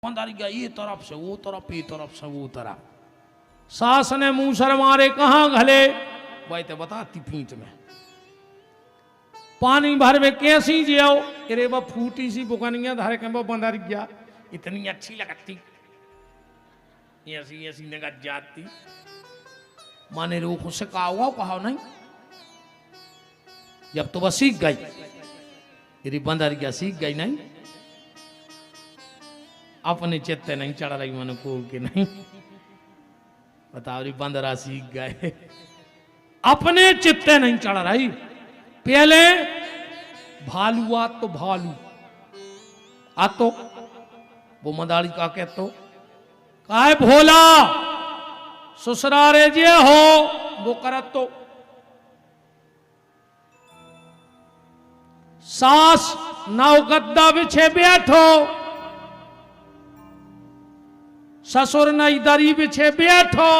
पंदारिया ये तरफ से वो तरफ, ये तरफ से वो तरफ। सास ने मुंह सर मारे कहाँ घले, वही तो बताती पीठ में पानी भर में कैसी जियाओ। अरे वह फूटी सी बुकनिया धारे के बंदारिया इतनी अच्छी लगती, ऐसी ऐसी नगद जाती। माने रोक से कहा नहीं, जब तो वह सीख गई, यदि बंदारिया सीख गई नहीं, अपने चित्ते नहीं चढ़ रही मन को कि नहीं। बताओ री बंदरा सीख गए, अपने चित्ते नहीं चढ़ रही। पहले भालू आ तो भालू आ तो वो मदारी का कहतो काय भोला ससुरारे जे हो वो करत तो। सास नाव गद्दा बिछे बैठो, ससुर नई दरी बिछे बैठो,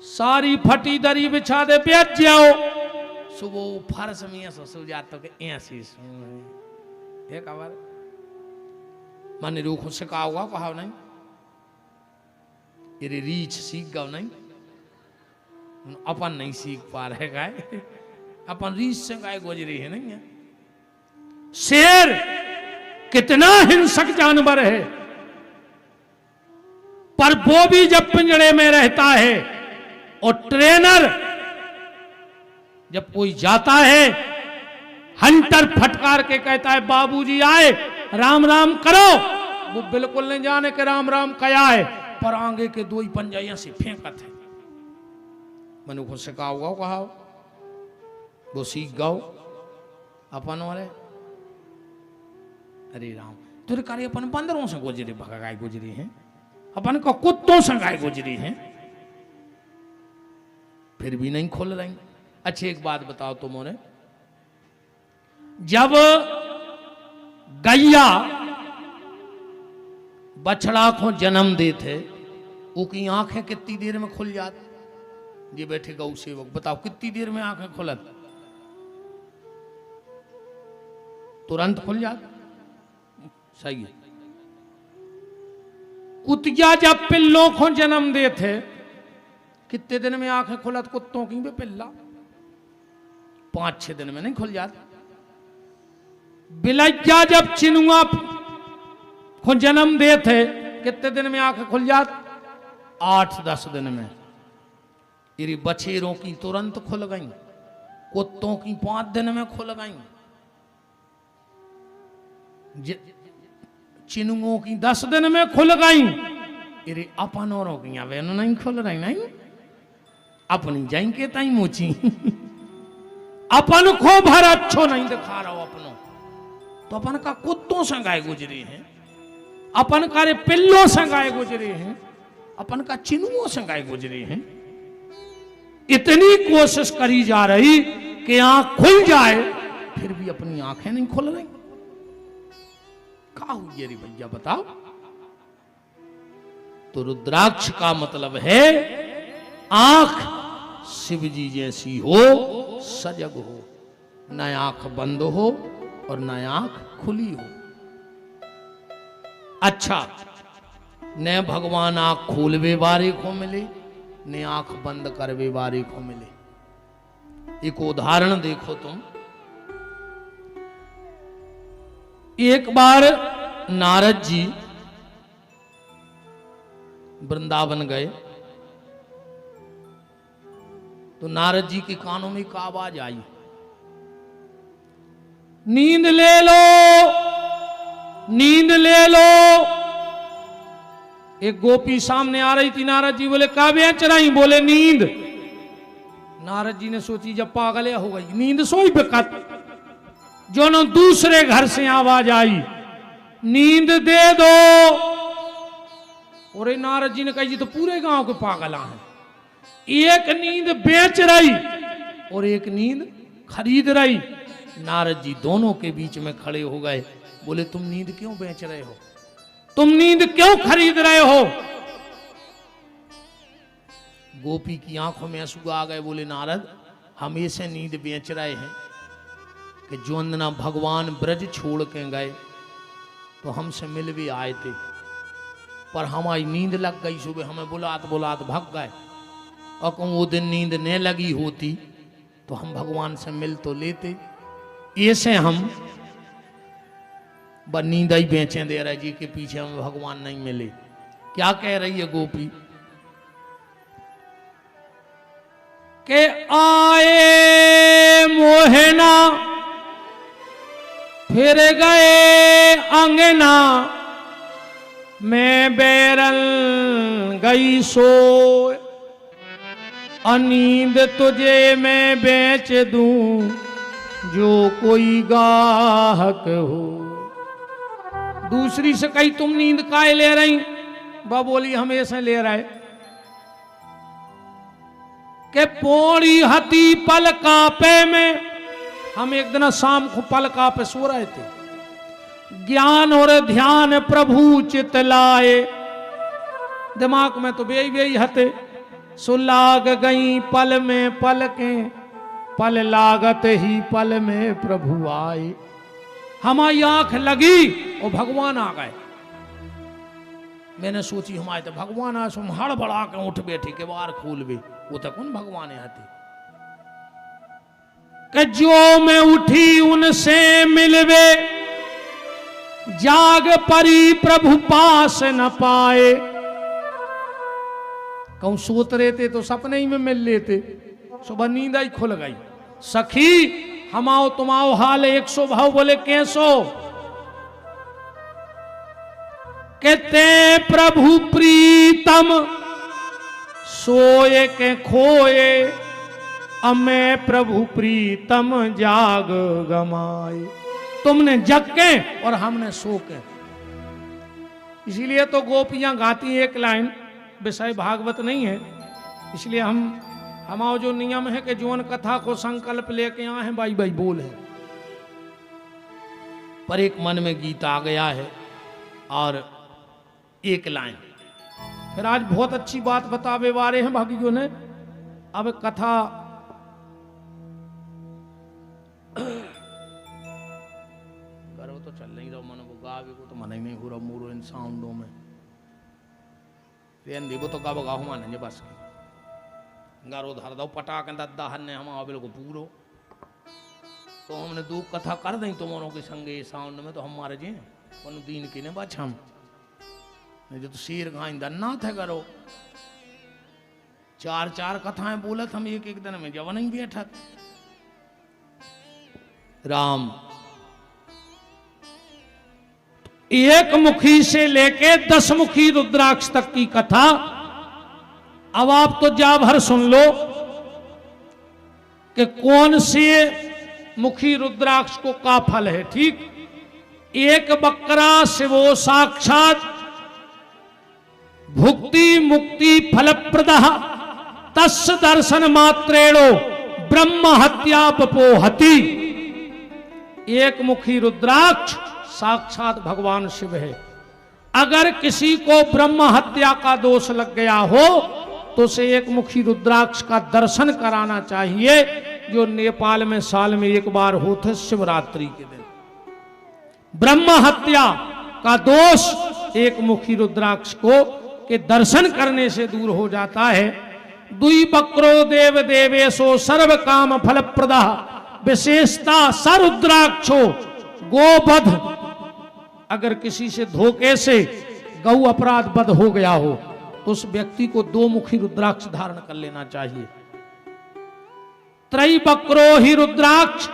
सारी फटी दरी बिछा दे बैठ जाओ। सुबह फर्श में ऐसा सो जाते के ऐसी एक आवाज माने रूख से कहा नहीं, ये रीछ सीख गौ नहीं, अपन नहीं सीख पा रहे गाय, अपन रीछ से गाय गुजरी है नहीं है। शेर कितना हिंसक जानवर है, पर वो भी जब पिंजड़े में रहता है और ट्रेनर जब कोई जाता है, हंटर फटकार के कहता है बाबूजी आए राम राम करो, वो बिल्कुल नहीं जाने के राम राम कया है, पर आगे के दो ही पंजाइया से फेंकत है। मनु को सिखाओ गाओ कहा वो सीख गाओ अपन वाले। अरे राम तेरे कार्य अपन बंदरों से गुजरी, भगाई गुजरी है, अपन को कुत्तों से गाय गुजरी है, फिर भी नहीं खोल रही। अच्छी एक बात बताओ तुमने, जब गैया बछड़ा को जन्म देते, उसकी आंखें कितनी देर में खुल जाती? ये बैठे गौ सेवक बताओ कितनी देर में आंखें खुलत? तुरंत खुल जाती। सही है। कुतिया जब पिल्लों को जन्म देते, कितने दिन में आंखें खुलत कुत्तों की? भी पिल्ला 5-6 दिन में नहीं खुल जाती। बिलैया जब चिनुआ को जन्म देते, कितने दिन में आंखें खुल जाती? 8-10 दिन में। इरी बछेरों की तुरंत खुल गई, कुत्तों की 5 दिन में खुल गई, चिनुओं की 10 दिन में खुल गई। इरे अपन औरों की वे नहीं खुल रही नहीं, अपनी जाएंगे ताई मोची अपन को भर अच्छो नहीं दिखा रहा हो अपनों, तो अपन का कुत्तों से गाय गुजरी है, अपन का रे पिल्लों से गाय गुजरी है, अपन का चिनुओं से गाय गुजरी है। इतनी कोशिश करी जा रही कि आंख खुल जाए, फिर भी अपनी आंखें नहीं खुल रही। क्या हुई रे भैया बताओ? तो रुद्राक्ष का मतलब है आंख शिव जी जैसी हो, सजग हो, न आंख बंद हो और न आंख खुली हो। अच्छा, न भगवान आंख खोलवे बारे को मिले, न आंख बंद करवे बारे को मिले। एक उदाहरण देखो तुम। एक बार नारद जी वृंदावन गए, तो नारद जी के कानों में एक आवाज आई, नींद ले लो, नींद ले लो। एक गोपी सामने आ रही थी, नारद जी बोले का बेच रही? बोले नींद। नारद जी ने सोची जब पागल हो गई, नींद सोई बेकत। जो न दूसरे घर से आवाज आई, नींद दे दो। और नारद जी ने कही जी तो पूरे गांव के पागल हैं, एक नींद बेच रही और एक नींद खरीद रही। नारद जी दोनों के बीच में खड़े हो गए, बोले तुम नींद क्यों बेच रहे हो, तुम नींद क्यों खरीद रहे हो? गोपी की आंखों में आंसू आ गए, बोले नारद हम ऐसे नींद बेच रहे हैं कि जो अंदना भगवान ब्रज छोड़ के गए, तो हमसे मिल भी आए थे, पर हमारी नींद लग गई। सुबह हमें बुलात बुलात भाग गए, और कहूँ वो दिन नींद न लगी होती तो हम भगवान से मिल तो लेते। ऐसे हम बस नींद ही बेचें दे रहे जी के पीछे हमें भगवान नहीं मिले। क्या कह रही है गोपी के आए मोहना फिर गए अंगना, मैं बैरल गई सोए, नींद तुझे मैं बेच दूं जो कोई गाहक हो। दूसरी से कही तुम नींद काहे ले रही? बा बोली हम ऐसे ले रहे के पौड़ी हती पलका पे में। हम एक दिन शाम को पलका पे सो रहे थे, ज्ञान और ध्यान प्रभु चित लाए, दिमाग में तो बेई बेई हते। सो लाग गई पल में पलके, पल लागत ही पल में प्रभु आए। हमारी आंख लगी और भगवान आ गए। मैंने सोची हमारे तो भगवान आ, सुम हड़बड़ा के उठ बैठी के बाहर खोल भी, वो तो कौन भगवान आते कि जो मैं उठी उनसे मिलवे, जाग परी प्रभु पास न पाए। कहूं सोत रहे थे तो सपने ही में मिल लेते, सुबह नींद ही खुल गई। सखी हम आओ तुम आओ हाल 100 भाव। बोले कैसो? कहते प्रभु प्रीतम सोए के खोए, मैं प्रभु प्रीतम जाग गमाए। तुमने जग के और हमने सो के। इसीलिए तो गोपियां गाती एक लाइन, विषय भागवत नहीं है, इसलिए हमारा जो नियम है कि जीवन कथा को संकल्प लेके आए हैं बाई बाई बोल है, पर एक मन में गीत आ गया है और एक लाइन। फिर आज बहुत अच्छी बात बतावे वाले हैं भाग्यों ने। अब कथा करो तो चल नहीं रहो, मन को गावे को तो मन ही नहीं हो रहा मोरो इन साउंडों में। रेन दीबो तो गाव गाहू माने बस गारो धर दो पटाक दद्दा हन्ने हम आबिल को पूरो। तो हमने दो कथा कर दी तुम्हारों के संगे साउंड में, तो हम मारे जी उन दीन की ने बच हम जो तो शेर गाय दन्ना थे करो। 4 कथाएं बोलत हम एक दिन में जब नहीं बैठा। राम एक मुखी से लेके 10 मुखी रुद्राक्ष तक की कथा। अब आप तो जा भर सुन लो कि कौन से मुखी रुद्राक्ष को का फल है। ठीक, एक बकरा से वो साक्षात भुक्ति मुक्ति फलप्रदः तस् दर्शन मात्रेणो ब्रह्म हत्या पपोहति। एक मुखी रुद्राक्ष साक्षात भगवान शिव है। अगर किसी को ब्रह्म हत्या का दोष लग गया हो तो उसे एक मुखी रुद्राक्ष का दर्शन कराना चाहिए, जो नेपाल में साल में एक बार होते शिवरात्रि के दिन। ब्रह्म हत्या का दोष एक मुखी रुद्राक्ष को के दर्शन करने से दूर हो जाता है। दुई बक्रो देव देवेशो सर्व काम फल प्रदा, विशेषता सरुद्राक्षो गोवध। अगर किसी से धोखे से गौ अपराध बध हो गया हो तो उस व्यक्ति को 2 मुखी रुद्राक्ष धारण कर लेना चाहिए। त्रैबक्रो ही रुद्राक्ष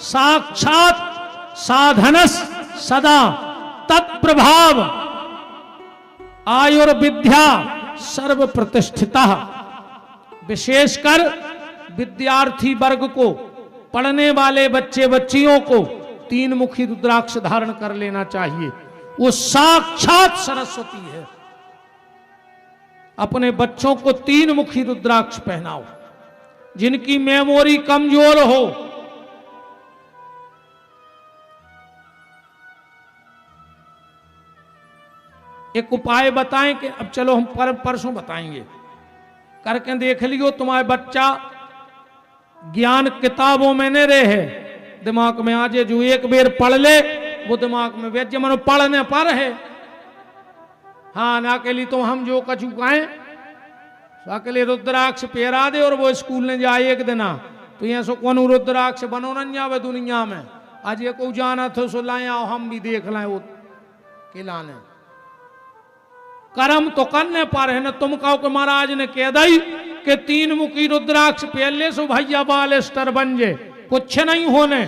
साक्षात साधनस सदा तत्प्रभाव आयुर्विद्या सर्व प्रतिष्ठिता। विशेषकर विद्यार्थी वर्ग को, पढ़ने वाले बच्चे बच्चियों को 3 मुखी रुद्राक्ष धारण कर लेना चाहिए। वो साक्षात सरस्वती है। अपने बच्चों को 3 मुखी रुद्राक्ष पहनाओ। जिनकी मेमोरी कमजोर हो, एक उपाय बताएं कि अब चलो हम परसों बताएंगे, करके देख लियो। तुम्हारे बच्चा ज्ञान किताबों में नहीं रहे, दिमाग में आ जाए, जो एक बेर पढ़ ले वो दिमाग में बैठ जाए, मनो पढ़ने पर है। हाँ ना के लिए तो हम जो कछु कहें अकेले रुद्राक्ष पहरा दे और वो स्कूल ने जाए एक दिन तो यहाँ सो कौन रुद्राक्ष बनो न जावे दुनिया में। आज ये को जाना था सो लाए आओ हम भी देख लाए वो खिलाने। कर्म तो करने पर है ना, तुम कहो कि महाराज ने कह दी कि 3 मुखी रुद्राक्ष पहले सो भैया बाल स्तर बन जे, कुछ नहीं होने।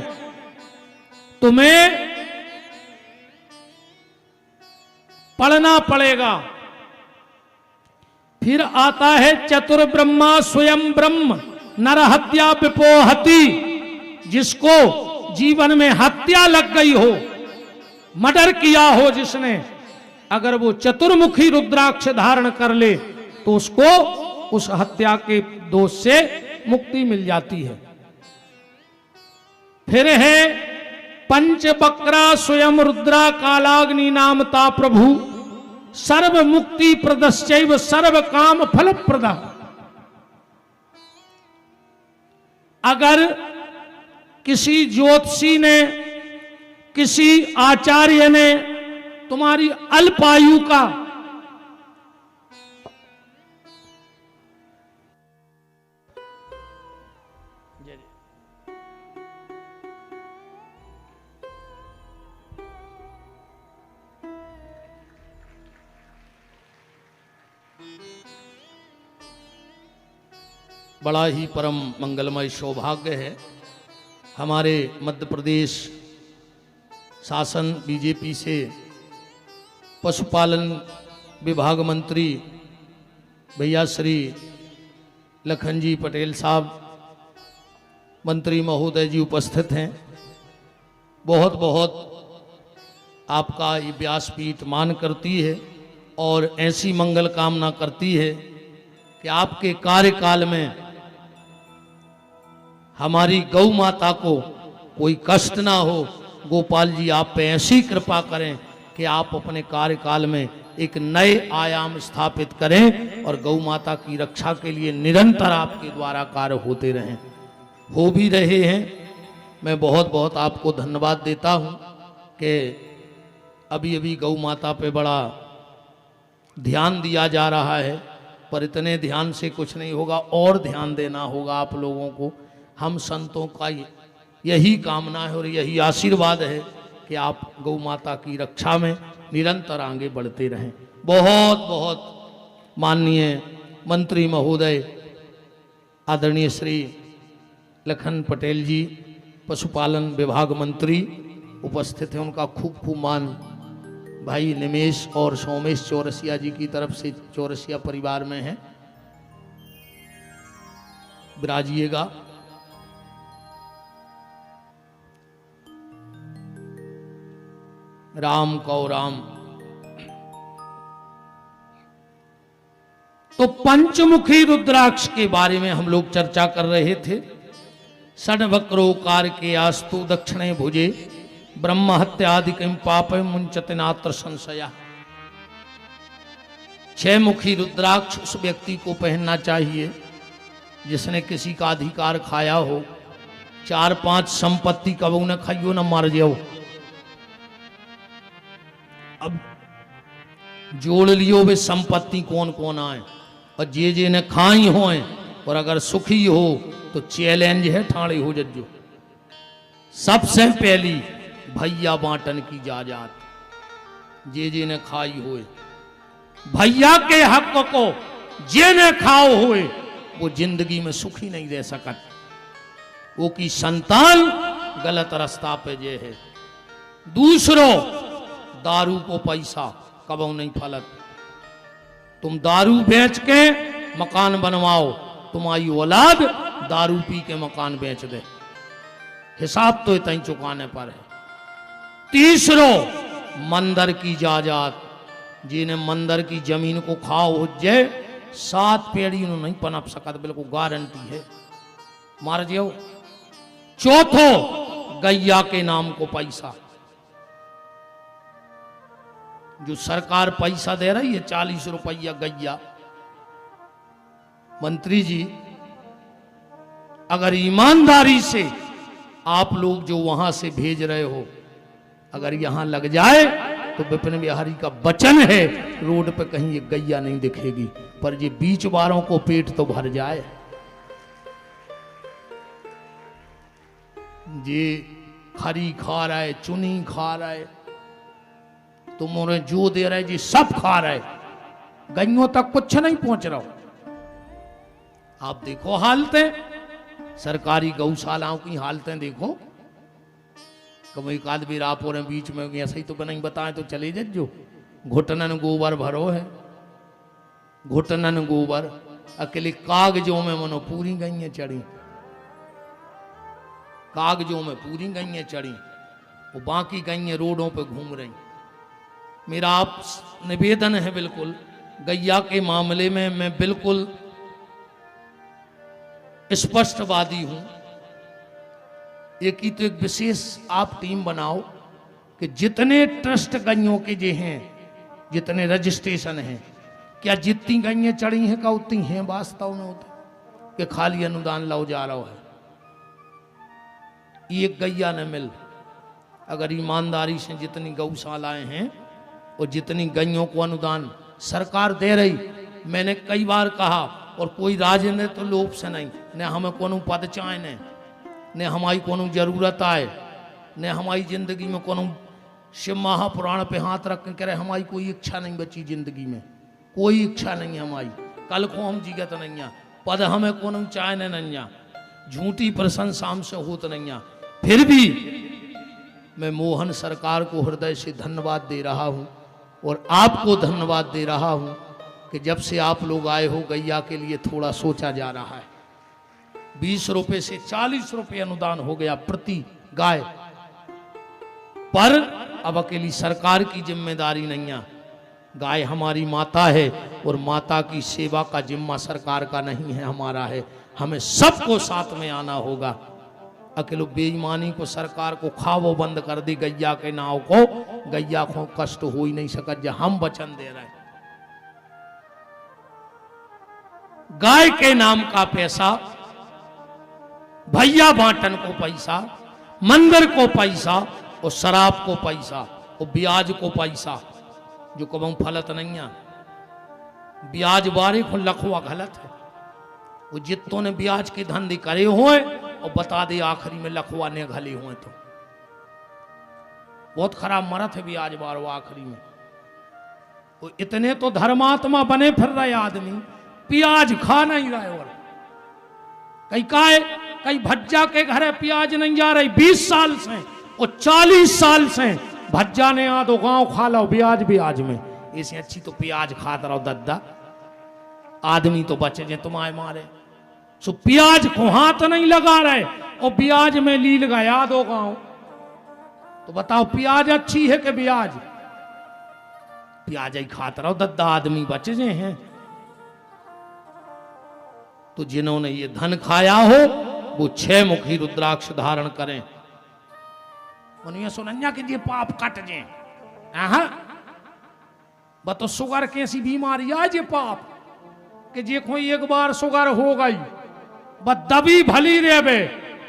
तुम्हें पढ़ना पड़ेगा। फिर आता है चतुर ब्रह्मा स्वयं ब्रह्म नर हत्या विपोहति, जिसको जीवन में हत्या लग गई हो, मर्डर किया हो जिसने, अगर वो चतुर्मुखी रुद्राक्ष धारण कर ले तो उसको उस हत्या के दोष से मुक्ति मिल जाती है। फिर है पंचवक्रा स्वयं रुद्रा कालाग्नि नामता प्रभु सर्व मुक्ति प्रदश्चैव सर्व काम फल प्रदा। अगर किसी ज्योतिषी ने, किसी आचार्य ने तुम्हारी अल्पायु का बड़ा ही परम मंगलमय सौभाग्य है। हमारे मध्य प्रदेश शासन बीजेपी से पशुपालन विभाग मंत्री भैया श्री लखन जी पटेल साहब मंत्री महोदय जी उपस्थित हैं। बहुत बहुत आपका ये व्यासपीठ मान करती है और ऐसी मंगल कामना करती है कि आपके कार्यकाल में हमारी गौ माता को कोई कष्ट ना हो। गोपाल जी आप पे ऐसी कृपा करें कि आप अपने कार्यकाल में एक नए आयाम स्थापित करें और गौ माता की रक्षा के लिए निरंतर आपके द्वारा कार्य होते रहें, हो भी रहे हैं। मैं बहुत बहुत आपको धन्यवाद देता हूं कि अभी अभी गौ माता पे बड़ा ध्यान दिया जा रहा है, पर इतने ध्यान से कुछ नहीं होगा, और ध्यान देना होगा आप लोगों को। हम संतों का यही कामना है और यही आशीर्वाद है कि आप गौ माता की रक्षा में निरंतर आगे बढ़ते रहें। बहुत बहुत माननीय मंत्री महोदय आदरणीय श्री लखन पटेल जी पशुपालन विभाग मंत्री उपस्थित हैं, उनका खूब खूब मान भाई निमेश और सोमेश चौरसिया जी की तरफ से चौरसिया परिवार में है। विराजिएगा। राम कौ राम। तो पंचमुखी रुद्राक्ष के बारे में हम लोग चर्चा कर रहे थे। षड्वक्रोकार के आस्तु दक्षिणे भुजे ब्रह्म हत्यादिकं पाप मुंचते नात्र संशया। 6 मुखी रुद्राक्ष उस व्यक्ति को पहनना चाहिए जिसने किसी का अधिकार खाया हो। 4-5 संपत्ति कबू न खाइयो न मार जाओ। अब जोड़ लियो वे संपत्ति कौन कौन आए और जे ने खाई हो, और अगर सुखी हो तो चैलेंज है ठाणे हो जज्जो। सबसे पहली भैया बांटन की जाजात, जे ने खाई होए भैया के हक को जे ने खाओ होए वो जिंदगी में सुखी नहीं रह सकत। वो की संतान गलत रास्ता पे जे है। दूसरों दारू को पैसा कबो नहीं फलत। तुम दारू बेच के मकान बनवाओ, तुम्हारी औलाद दारू पी के मकान बेच दे, हिसाब तो इतना ही चुकाने पर है। तीसरों मंदिर की जायदाद, जिन्हें मंदिर की जमीन को खाओ हो जाए 7 पेड़ी नहीं पनप सकत, बिल्कुल गारंटी है, मार जाओ। चौथो गैया के नाम को पैसा, जो सरकार पैसा दे रही है 40 रुपया गैया। मंत्री जी अगर ईमानदारी से आप लोग जो वहां से भेज रहे हो अगर यहां लग जाए तो विपिन बिहारी का वचन है, रोड पे कहीं एक गैया नहीं दिखेगी, पर ये बीच वालों को पेट तो भर जाए। ये खरी खा रहा है, चुनी खा रहा है, तुम उन्हें जो दे रहे जी सब खा रहे, गैयों तक कुछ नहीं पहुंच रहा। आप देखो हालतें, सरकारी गौशालाओं की हालतें देखो। कभी एक आध बेर आप और बीच में ऐसा ही तो नहीं बताएं तो चले जो घुटनन गोबर भरो है, घुटनन गोबर, अकेले कागजों में मनो पूरी गई चढ़ी, कागजों में पूरी गई चढ़ी, वो बाकी गई रोडों पे घूम रही। मेरा आप निवेदन है, बिल्कुल गैया के मामले में मैं बिल्कुल स्पष्टवादी हूं। एक ही तो एक विशेष आप टीम बनाओ कि जितने ट्रस्ट गैयों के जे हैं, जितने रजिस्ट्रेशन हैं, क्या जितनी गैयें चढ़ी हैं का उतनी हैं वास्तव में होते कि खाली अनुदान लाओ जा रहा है। एक गैया न मिल, अगर ईमानदारी से जितनी गौशालाएं हैं और जितनी गैयों को अनुदान सरकार दे रही, मैंने कई बार कहा, और कोई राजनीतिक लोभ से नहीं, न हमें कोनो पद चाहे, न हमारी कोनो जरूरत आए, न हमारी जिंदगी में कोनो शिव महापुराण पे हाथ रख के करे हमारी कोई इच्छा नहीं बची जिंदगी में, कोई इच्छा नहीं है हमारी, कल को हम जीगत नहीं है, पद हमें कोनो चाहे नहीं है, झूठी प्रशंसा हमसे होत नहीं है। फिर भी मैं मोहन सरकार को हृदय से धन्यवाद दे रहा हूं और आपको धन्यवाद दे रहा हूं कि जब से आप लोग आए हो गैया के लिए थोड़ा सोचा जा रहा है। 20 रुपए से 40 रुपए अनुदान हो गया प्रति गाय, पर अब अकेली सरकार की जिम्मेदारी नहीं है, गाय हमारी माता है और माता की सेवा का जिम्मा सरकार का नहीं है, हमारा है। हमें सबको साथ में आना होगा। अकेलो बेईमानी को सरकार को खावो बंद कर दी गैया के नाव को, गैया को कष्ट हो ही नहीं सकत जो हम वचन दे रहे हैं। गाय के नाम का पैसा, भैया बांटन को पैसा, मंदिर को पैसा और शराब को पैसा और ब्याज को पैसा, जो कब फलत नहीं है। ब्याज बारे को लखवा गलत है, वो जितों ने ब्याज के धंधे करे हुए और बता दे आखिरी में लखवा ने घले हुए, तो बहुत खराब मरत है ब्याज बार वो आखिरी में। वो इतने तो धर्मात्मा बने फिर रहे आदमी, प्याज खा नहीं रहे, और कई काय कई भज्जा के घर प्याज नहीं जा रही 20 साल से और 40 साल से भज्जा ने आधो गांव खा लो ब्याज ब्याज में, इसे अच्छी तो प्याज खाता रहो दद्दा, आदमी तो बचे जे तुम्हारे मारे। सो प्याज को हाथ नहीं लगा रहे और ब्याज में लील गया दो गांव, तो बताओ प्याज अच्छी है कि ब्याज? प्याज ही खाता रहो दद्दा, आदमी बचे जे हैं। तो जिन्होंने ये धन खाया हो वो 6 मुखी रुद्राक्ष धारण करें। मनुया सुनन्या के ये पाप कट जे, बतो शुगर कैसी बीमारी आज ये पाप कि जे कोई एक बार शुगर हो गई बस दबी भली रेबे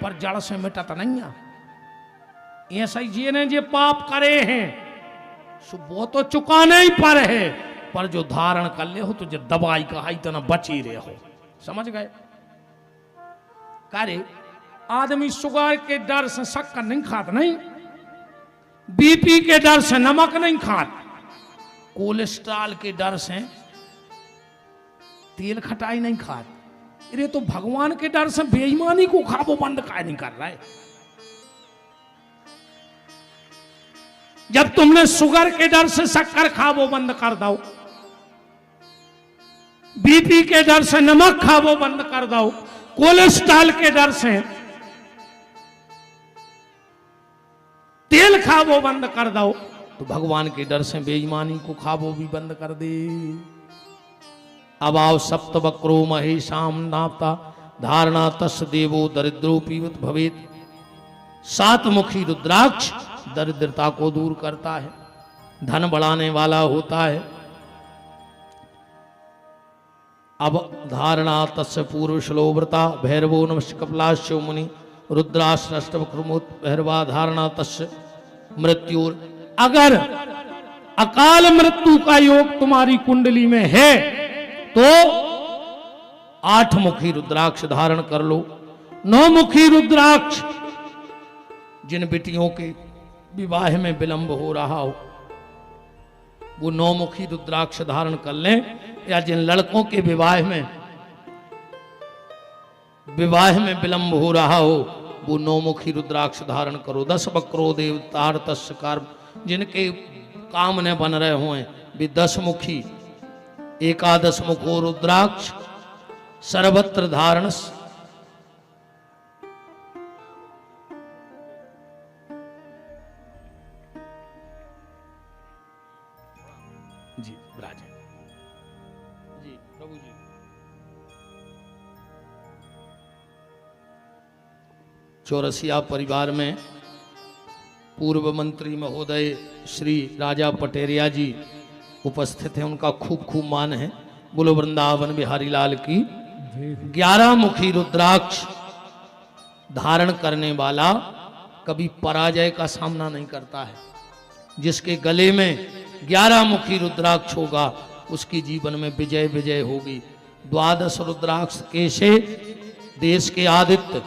पर जड़ से मिटत नहीं है। ऐसा ही जे ने जे पाप करे हैं सो वो तो चुकाने ही पर है, पर जो धारण कर ले हो तो जो दवाई का है इतना बची रहे हो, समझ गए? करे आदमी शुगर के डर से शक्कर नहीं खात, नहीं बीपी के डर से नमक नहीं खात, कोलेस्ट्रॉल के डर से तेल खटाई नहीं खात। अरे तो भगवान के डर से बेईमानी को खाबो बंद काय नहीं कर रहा है। जब तुमने शुगर के डर से शक्कर खाबो बंद कर दो, बीपी के डर से नमक खाबो बंद कर दो, कोलेस्ट्रॉल के डर से तेल खाबो बंद कर दो, तो भगवान के डर से बेईमानी को खाबो भी बंद कर दे। अब आओ सप्तवक्रो महेशाम नापता धारणा तस् देवो दरिद्रो पीवत भवेत। 7 मुखी रुद्राक्ष दरिद्रता को दूर करता है, धन बढ़ाने वाला होता है। अब धारणा तस् पूर्व श्लोव्रता भैरवो नमश्च कपिलाश्च मुनि रुद्राश्रष्टवक्रुमोत भैरवा धारणा तस् मृत्यु। अगर अकाल मृत्यु का योग तुम्हारी कुंडली में है तो 8 मुखी रुद्राक्ष धारण कर लो। 9 मुखी रुद्राक्ष, जिन बेटियों के विवाह में विलंब हो रहा हो वो 9 मुखी रुद्राक्ष धारण कर लें, या जिन लड़कों के विवाह में विलंब हो रहा हो वो 9 मुखी रुद्राक्ष धारण करो। 10 वक्रो देवतार तस्कार, जिनके काम न बन रहे हुए भी 10 मुखी 11 मुखो रुद्राक्ष सर्वत्र धारण। जी राजे जी प्रभु जी। चौरसिया परिवार में पूर्व मंत्री महोदय श्री राजा पटेरिया जी उपस्थित हैं, उनका खूब खूब मान है। बोलो वृंदावन बिहारी लाल की। 11 मुखी रुद्राक्ष धारण करने वाला कभी पराजय का सामना नहीं करता है। जिसके गले में 11 मुखी रुद्राक्ष होगा उसकी जीवन में विजय विजय होगी। 12 रुद्राक्ष कैसे? देश के आदित्य,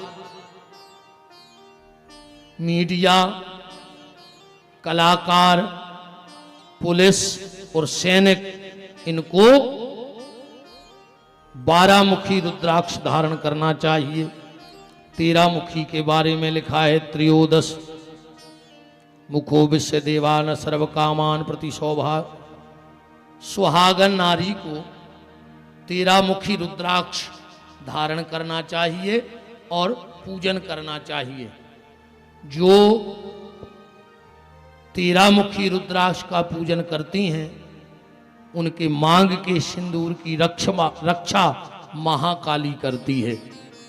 मीडिया, कलाकार, पुलिस और सैनिक, इनको 12 मुखी रुद्राक्ष धारण करना चाहिए। 13 मुखी के बारे में लिखा है, त्रयोदश मुखो विश्व देवान सर्व कामान प्रति सौभा। सुहागन नारी को 13 मुखी रुद्राक्ष धारण करना चाहिए और पूजन करना चाहिए। जो 13 मुखी रुद्राक्ष का पूजन करती हैं उनके मांग के सिंदूर की रक्षा महाकाली करती है।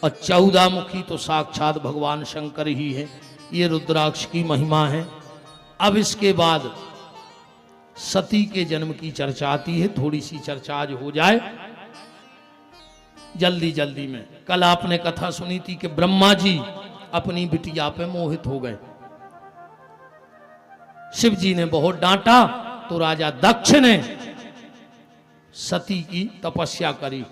और 14 मुखी तो साक्षात भगवान शंकर ही है। ये रुद्राक्ष की महिमा है। अब इसके बाद सती के जन्म की चर्चा आती है। थोड़ी सी चर्चा आज हो जाए जल्दी जल्दी में। कल आपने कथा सुनी थी कि ब्रह्मा जी अपनी बिटिया पे मोहित हो गए। शिव जी ने बहुत डांटा तो राजा दक्ष ने सती की तपस्या करी।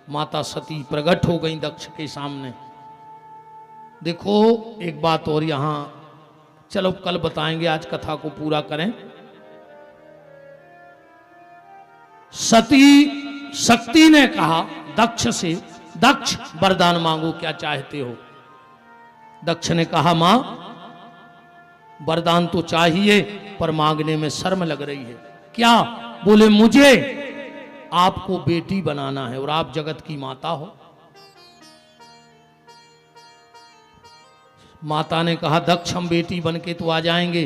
माता सती प्रकट हो गई दक्ष के सामने। देखो एक बात और यहां, चलो कल बताएंगे, आज कथा को पूरा करें। सती शक्ति ने कहा दक्ष से, दक्ष वरदान मांगो, क्या चाहते हो? दक्ष ने कहा मां वरदान तो चाहिए पर मांगने में शर्म लग रही है। क्या? बोले मुझे आपको बेटी बनाना है और आप जगत की माता हो। माता ने कहा दक्ष हम बेटी बनके तो आ जाएंगे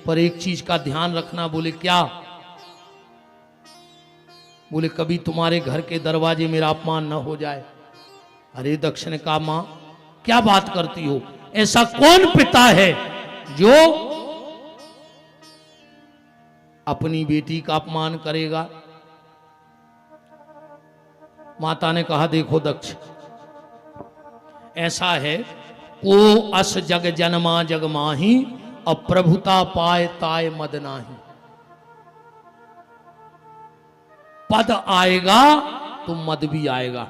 पर एक चीज का ध्यान रखना। बोले क्या? बोले कभी तुम्हारे घर के दरवाजे मेरा अपमान न हो जाए। अरे दक्ष ने कहा मां क्या बात करती हो? ऐसा कौन पिता है जो अपनी बेटी का अपमान करेगा? माता ने कहा देखो दक्ष, ऐसा है को अस जग जन्मा जग माही और प्रभुता पाए ताय मद नाही। पद आएगा तो मद भी आएगा,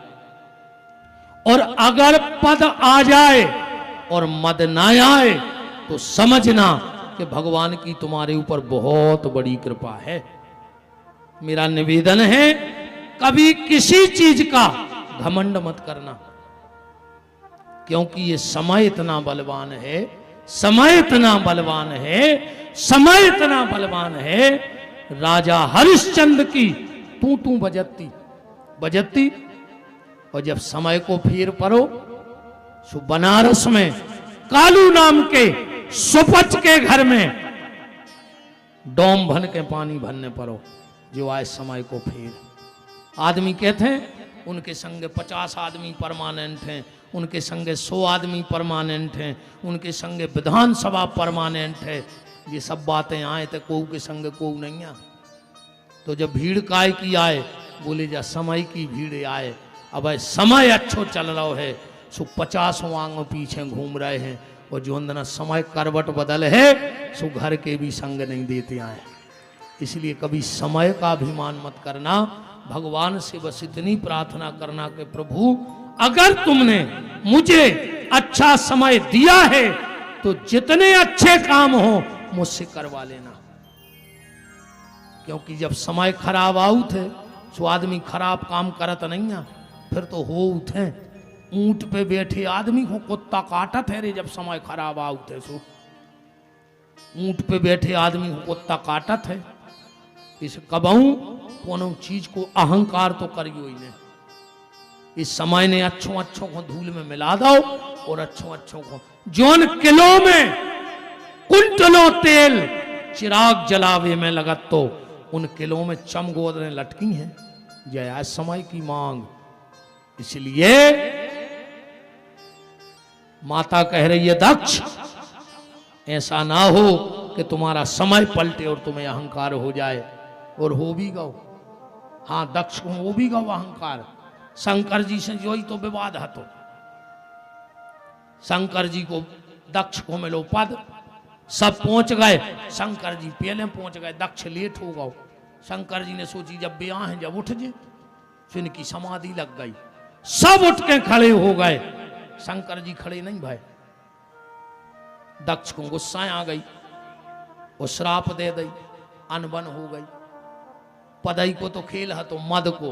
और अगर पद आ जाए और मद ना आए तो समझना कि भगवान की तुम्हारे ऊपर बहुत बड़ी कृपा है। मेरा निवेदन है कभी किसी चीज का घमंड मत करना, क्योंकि ये समय इतना बलवान है, समय इतना बलवान है, समय इतना बलवान है। राजा हरिश्चंद्र की तू बजती और जब समय को फेर परो सो बनारस में कालू नाम के सुपच के घर में डोम भन के पानी भरने परो जो आए समय को फेर। आदमी कहते हैं उनके संग 50 आदमी परमानेंट हैं, उनके संगे 100 आदमी परमानेंट हैं, उनके संगे विधानसभा परमानेंट है। ये सब बातें आए तो कोऊ के संग कोऊ नहीं आ। तो जब भीड़ काय की आए, बोले जा समय की भीड़ आए। अब समय अच्छो चल रहा है सो 50 वांग पीछे घूम रहे हैं और जो अंदर समय करवट बदल है सो घर के भी संग नहीं देते आए। इसलिए कभी समय का अभिमान मत करना, भगवान से बस इतनी प्रार्थना करना कि प्रभु अगर तुमने मुझे अच्छा समय दिया है तो जितने अच्छे काम हो मुझसे करवा लेना। क्योंकि जब समय खराब आउत है सो आदमी खराब काम करत नहीं है, फिर तो हो उठे। ऊंट पे बैठे आदमी को कुत्ता काटत है रे, जब समय खराब आउत है सो ऊंट पे बैठे आदमी को कुत्ता काटत है। इस कबहू कोनो चीज को अहंकार तो करियो ही नहीं। इस समय ने अच्छों अच्छों को धूल में मिला दो और अच्छों अच्छों को जोन किलो में कुंटलों तेल चिराग जलावे में लगत तो उन किलो में चमगोदरें लटकी हैं। जय समय की मांग। इसलिए माता कह रही है दक्ष ऐसा ना हो कि तुम्हारा समय पलटे और तुम्हें अहंकार हो जाए। और हो भी गो, हाँ दक्ष को हो भी गो अहंकार। शंकर जी से जो ही तो विवाद है, तो शंकर जी को दक्ष को मिलो पद, सब पहुंच गए, शंकर जी पहले पहुंच गए, दक्ष लेट हो गए। शंकर जी ने सोची जब ब्याह है जब उठ जे, फिर इनकी समाधि लग गई, सब उठ के खड़े हो गए। शंकर जी खड़े नहीं भाई, दक्ष को गुस्सा आ गई और श्राप दे दी, अनबन हो गई। पदई को तो खेल है, तो मद को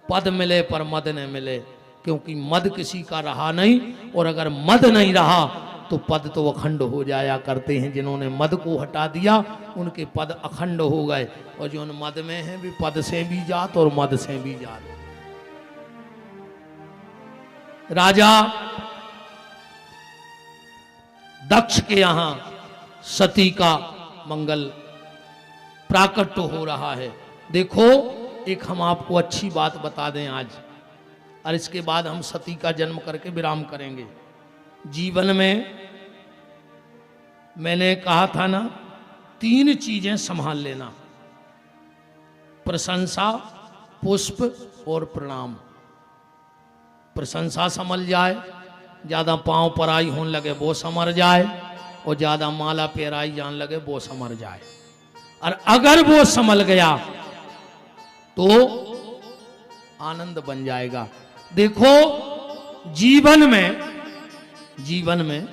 पद मिले पर मद न मिले, क्योंकि मद किसी का रहा नहीं, और अगर मद नहीं रहा तो पद तो अखंड हो जाया करते हैं। जिन्होंने मद को हटा दिया उनके पद अखंड हो गए, और जो मद में है भी पद से भी जात और मद से भी जात। राजा दक्ष के यहां सती का मंगल प्राकट्य हो रहा है। देखो एक हम आपको अच्छी बात बता दें आज, और इसके बाद हम सती का जन्म करके विराम करेंगे। जीवन में मैंने कहा था ना, 3 चीजें संभाल लेना, प्रशंसा, पुष्प और प्रणाम। प्रशंसा संभल जाए, ज्यादा पांव पराई होने लगे वो समर जाए, और ज्यादा माला पेराई जान लगे वो समर जाए। और अगर वो संभल गया तो आनंद बन जाएगा। देखो जीवन में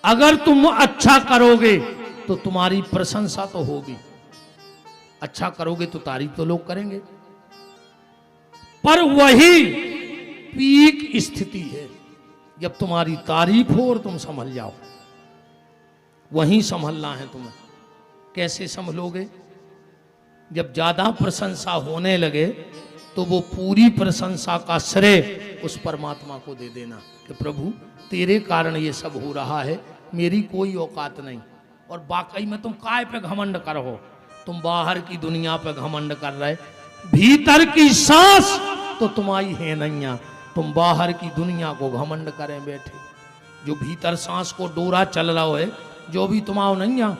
अगर तुम अच्छा करोगे तो तुम्हारी प्रशंसा तो होगी, अच्छा करोगे तो तारीफ तो लोग करेंगे, पर वही पीक स्थिति है जब तुम्हारी तारीफ हो और तुम संभल जाओ। वहीं संभलना है तुम्हें। कैसे संभलोगे? जब ज्यादा प्रशंसा होने लगे तो वो पूरी प्रशंसा का श्रेय उस परमात्मा को दे देना कि प्रभु तेरे कारण ये सब हो रहा है, मेरी कोई औकात नहीं। और वाकई में तुम काय पे घमंड करो? तुम बाहर की दुनिया पे घमंड कर रहे, भीतर की सांस तो तुम्हारी है नहीं। तुम बाहर की दुनिया को घमंड करें बैठे। जो भीतर सांस को डोरा चल रहा है, जो भी तुम्हारा नहीं,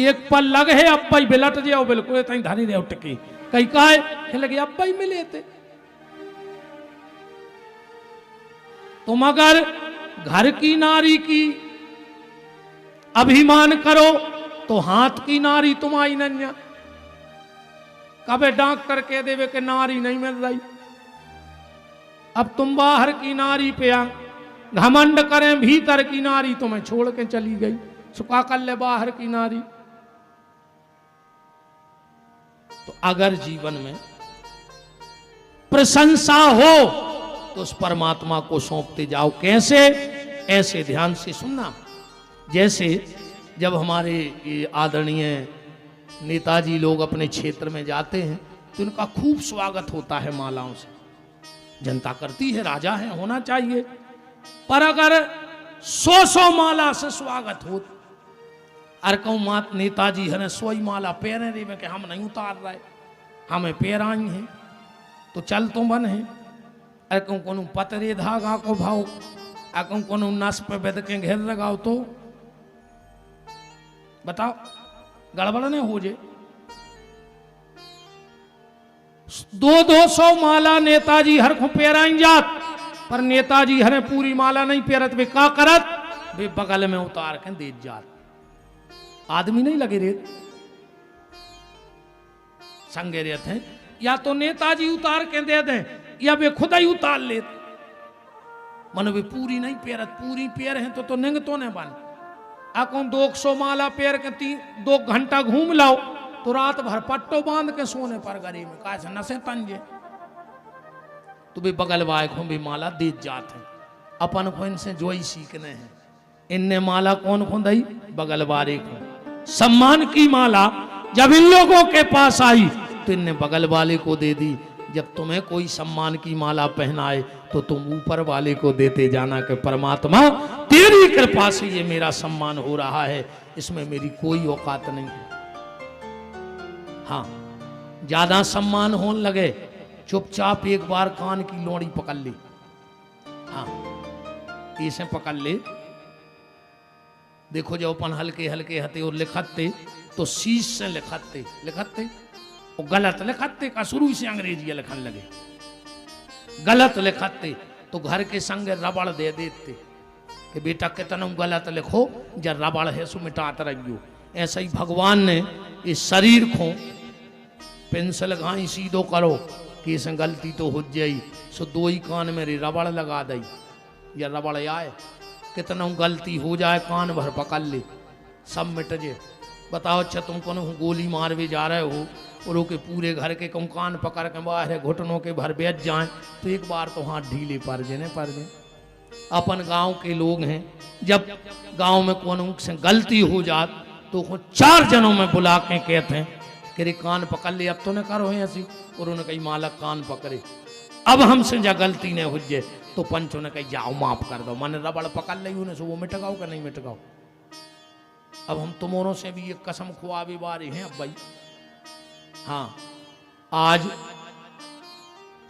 एक पल लग है अब भाई बिलट जाओ, बिल्कुल तई धारी रहे टकी कई काय लगे अब भाई मिले थे। तुम अगर घर की नारी की अभिमान करो तो हाथ की नारी तुम्हारी नन्या कबे डांक करके देवे के नारी नहीं मिल रही। अब तुम बाहर की नारी पे घमंड करें, भीतर की नारी तुम्हें छोड़ के चली गई, सुखा कर ले बाहर की नारी। तो अगर जीवन में प्रशंसा हो तो उस परमात्मा को सौंपते जाओ। कैसे? ऐसे ध्यान से सुनना। जैसे जब हमारे आदरणीय नेताजी लोग अपने क्षेत्र में जाते हैं तो उनका खूब स्वागत होता है मालाओं से। जनता करती है, राजा है, होना चाहिए। पर अगर 100 माला से स्वागत हो, अरे कहूँ मात नेताजी है 100 माला पैरे रे में कि हम नहीं उतार रहे, हमें पैराई हैं तो चल तो बन है। अरे कहूँ को पतरे धागा को भाव, कहूँ को नस पे बेद के घेर लगाओ तो बताओ गड़बड़ नहीं हो जे। 200 माला नेताजी हर को पैराई जात, पर नेताजी हरे पूरी माला नहीं पैरत, वे का करत, वे बगल में उतार के दे जात। आदमी नहीं लगे रे संगे रहते हैं, या तो नेताजी उतार के दे दें या वे खुद ही उतार ले। मन वे पूरी नहीं पेरत, पूरी पेर है तो निंग तो नहीं बन आको 200 माला पेर के 2 घंटा घूम लाओ तो रात भर पट्टो बांध के सोने पर गरीब में का नशे तंजे तो भी बगल वाय को भी माला दे जाते अपन को इनसे जो ही सीखने हैं। इनने माला कौन को दई? बगल वाले को। सम्मान की माला जब इन लोगों के पास आई तो इनने बगल वाले को दे दी। जब तुम्हें कोई सम्मान की माला पहनाए तो तुम ऊपर वाले को देते जाना कि परमात्मा तेरी कृपा से ये मेरा सम्मान हो रहा है, इसमें मेरी कोई औकात नहीं है। हाँ, ज्यादा सम्मान होने लगे चुपचाप एक बार कान की लोड़ी पकड़ ली। हाँ, इसे पकड़ ले। देखो जब अपन हल्के हल्के हते और लिखते तो शीश से लिखते और गलत लिखते का शुरू से अंग्रेजी लिखने लगे। गलत लिखते तो घर के संग रबड़ दे देते कि बेटा कितना गलत लिखो, जब रबड़ है सो मिटाते रहियो। ऐसा ही भगवान ने इस शरीर को पेंसिल घाई सीधो करो कि इसे गलती तो हो जाई, सो 2 ही कान मेरी रबड़ लगा दई या रबड़ आए, कितना गलती हो जाए कान भर पकड़ ले सब मिट जाए। बताओ अच्छा तुम कौन गोली मारवे जा रहे हो और के पूरे घर के कौन कान पकड़ के बाहर घुटनों के भर बैठ जाए तो एक बार तो हाथ ढीले पड़ जाए। अपन गांव के लोग हैं, जब गांव में कौन से गलती हो जात तो 4 जनों में बुला के कहते हैं कि रे कान पकड़ ले, अब तो न करो ऐसी। और उन्होंने कही मालक कान पकड़े, अब हमसे जा गलती नहीं हो जाए तो पंचों ने कही जाओ माफ कर दो। मैंने रबड़ पकड़ ली उन्हें सो वो मिटगाओ का नहीं मिटगाओ। अब हम तुमों से भी एक कसम खुआवे वाले हैं अब भाई। हाँ, आज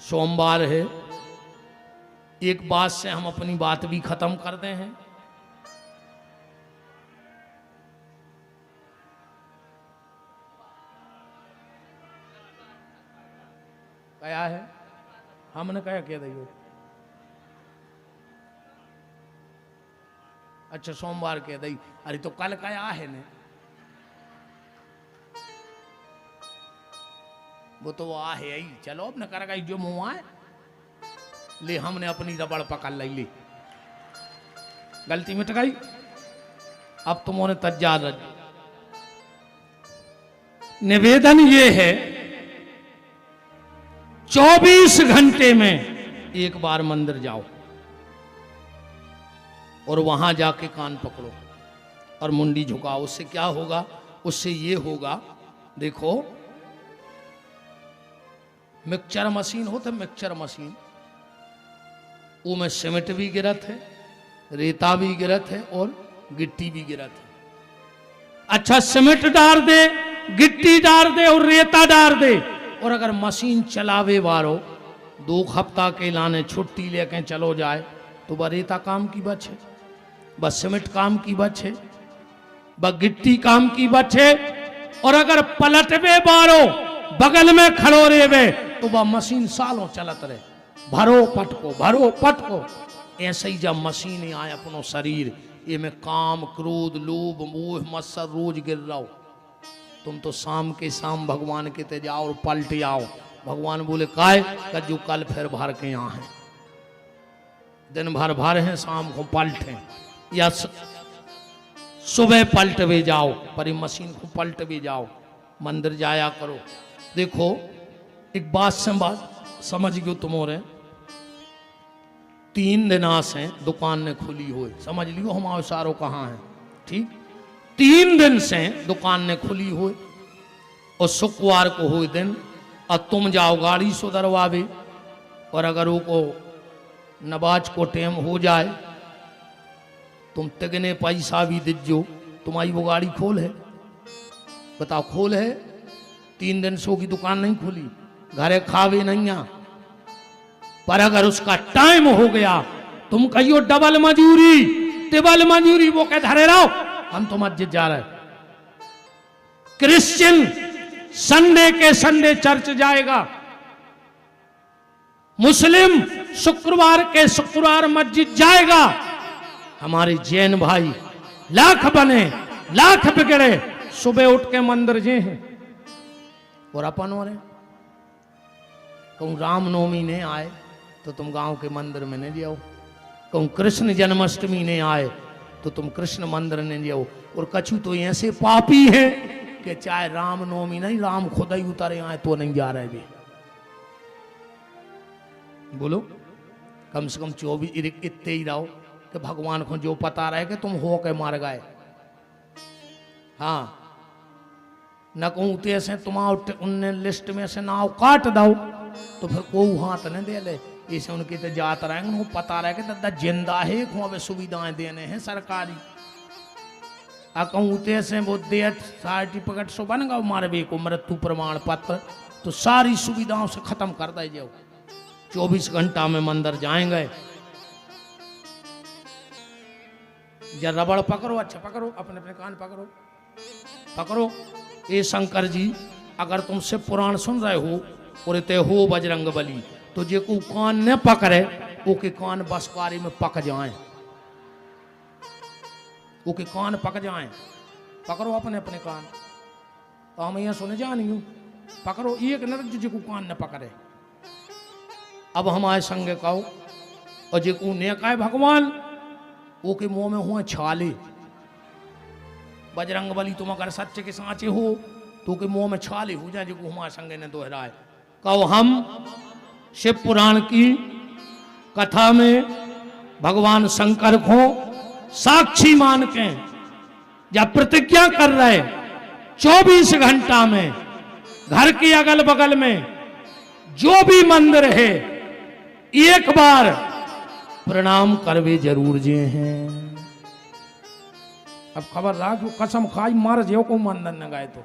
सोमवार है, एक बात से हम अपनी बात भी खत्म करते हैं। क्या है? हमने क्या कह दिया? अच्छा सोमवार कह दी। अरे तो कल क्या है ने? वो तो आ है ही। चलो अब न करेगा जो मुंह आए ले, हमने अपनी रबड़ पकड़ ली, गलती मिट गई। अब तुमने तज्जा निवेदन ये है 24 घंटे में एक बार मंदिर जाओ और वहां जाके कान पकड़ो और मुंडी झुकाओ। उससे क्या होगा? उससे ये होगा, देखो मिक्सचर मशीन होता है, मिक्सचर मशीन, वो में सीमेंट भी गिरत है, रेता भी गिरत है और गिट्टी भी गिरत है। अच्छा सीमेंट डाल दे, गिट्टी डाल दे और रेता डाल दे, और अगर मशीन चलावे वालो 2 हफ्ता के लाने छुट्टी लेके चलो जाए तो वह रेता काम की बच है, बस सीमेंट काम की बच है, बस गिट्टी काम की बच है। और अगर पलटवे बारो बगल में खड़ो रेवे तो वह मशीन सालों चलत रहे, भरो पटको। ऐसे ही जब मशीन आए अपनो शरीर ये में काम क्रोध लोभ मोह मत्सर रोज गिर रहा हो। तुम तो शाम के शाम भगवान के ते जाओ और पलट आओ। भगवान बोले काय का जो कल फिर भर के यहाँ है, दिन भर भर हैं, शाम को पलटे या सुबह पलट भी जाओ, पर मशीन को पलट भी जाओ, मंदिर जाया करो। देखो एक बात से बात समझ गयो तुम्हारे, 3 दिन से दुकान ने खुली हुई, समझ लियो हमारे सारों कहाँ है, ठीक। 3 दिन से दुकान ने खुली हुई और शुक्रवार को हुए दिन, और तुम जाओ गाड़ी सुधरवावे, और अगर वो को नमाज को टाइम हो जाए तुम तिगने पैसा भी दीजो, तुम्हारी वो गाड़ी खोल है, बताओ खोल है। 3 दिन से की दुकान नहीं खुली, घरे खावे नहीं आ, पर अगर उसका टाइम हो गया तुम कहियो डबल मजूरी, वो कह धरे रहो हम तो मस्जिद जा रहे। क्रिश्चियन संडे के संडे चर्च जाएगा, मुस्लिम शुक्रवार के शुक्रवार मस्जिद जाएगा। हमारे जैन भाई लाख बने लाख बिगड़े सुबह उठ के मंदिर जे हैं और अपन हो रहे कहूँ रामनवमी ने आए तो तुम गांव के मंदिर में नहीं जाओ, कहूँ कृष्ण जन्माष्टमी ने आए तो तुम कृष्ण मंदिर ने जाओ। और कछु तो ऐसे पापी है कि चाहे रामनवमी नहीं राम खुद ही उतारे आए तो नहीं जा रहे भी। बोलो कम से कम 24 इतने ही रहो कि भगवान को जो पता रहे कि तुम हो के मार गए। हाँ न कहूँ ऐसे तुम्हारे उनने लिस्ट में से नाव काट दो तो फिर कोई हाथ नहीं दे ले, ऐसे उनकी तो जात रहेंगे उनको पता रहे कि दादा जिंदा है को सुविधाएं देने हैं सरकारी। आ कहूँ ऐसे वो डेथ सर्टिफिकेट सो बन गया मारे भी को मृत्यु प्रमाण पत्र तो सारी सुविधाओं से खत्म कर दे जाओ। 24 घंटा में मंदिर जाएंगे। जरा रबड़ पकड़ो, अच्छा पकड़ो, अपने अपने कान पकड़ो पकड़ो। ए शंकर जी अगर तुम शिव पुराण सुन रहे हो और इतने हो बजरंग बली तो जे को कान न पकड़े ओके कान बसकारी में पक जाए, ओके कान पक जाए। पकड़ो अपने अपने कान, तो हम यहाँ सुने जानी हूँ। पकड़ो एक न जे को कान न पकड़े। अब हमारे संगे कहो और जे को ने कहे भगवान ओके मुंह में हुआ छाले। बजरंग बली तुम अगर सच्चे के साँचे हो तो के मुंह में छाले हो जाए जो हमारे संगे ने दोहराए। कहो हम शिव पुराण की कथा में भगवान शंकर को साक्षी मान के जब प्रतिज्ञा कर रहे 24 घंटा में घर के अगल बगल में जो भी मंदिर है एक बार प्रणाम करवे जरूर जे हैं। अब खबर रहा कि कसम खाई मार जो को मंदिर न गए तो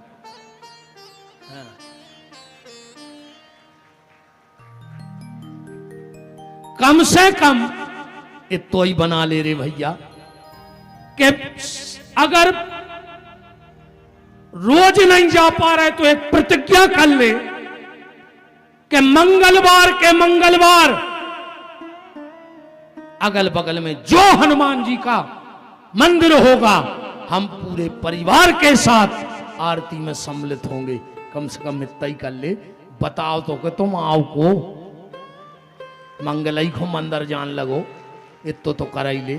हाँ। कम से कम इतो ही बना ले रे भैया कि अगर रोज नहीं जा पा रहे तो एक प्रतिज्ञा कर ले कि मंगलवार के मंगलवार अगल बगल में जो हनुमान जी का मंदिर होगा हम पूरे परिवार के साथ आरती में सम्मिलित होंगे। कम से कम इतना ही कर ले। बताओ तो कि तुम आओ को मंगलई को मंदिर जान लगो इतो तो कर ही ले।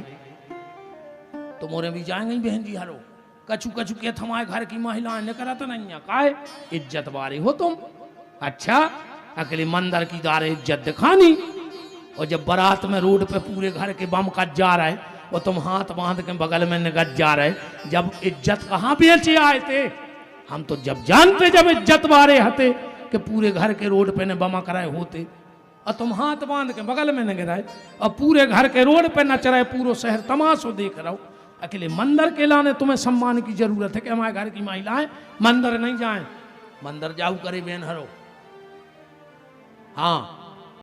तो मोरे भी जाएंगे बहन जी हरो कछु कछु के हमारे घर की महिलाएं ने करा तो नहीं काहे इज्जत वाले हो तुम। अच्छा अकेले मंदिर की दारे इज्जत दिखानी और जब बारात में रोड पे पूरे घर के बम कट जा रहा है और तुम हाथ बांध के बगल में निगत जा रहे। जब इज्जत कहाँ बेचे आए थे हम तो जब जानते जब इज्जत वारे हते कि पूरे घर के रोड पे ने बमा कराए होते और तुम हाथ बांध के बगल में न गिराए और पूरे घर के रोड पे नच रहे पूरा शहर तमाशो देख रहा हो। अकेले मंदिर के लाने तुम्हें सम्मान की जरूरत है कि हमारे घर की महिलाएं मंदिर नहीं जाएं। मंदिर जाऊ करे बेन हरो। हाँ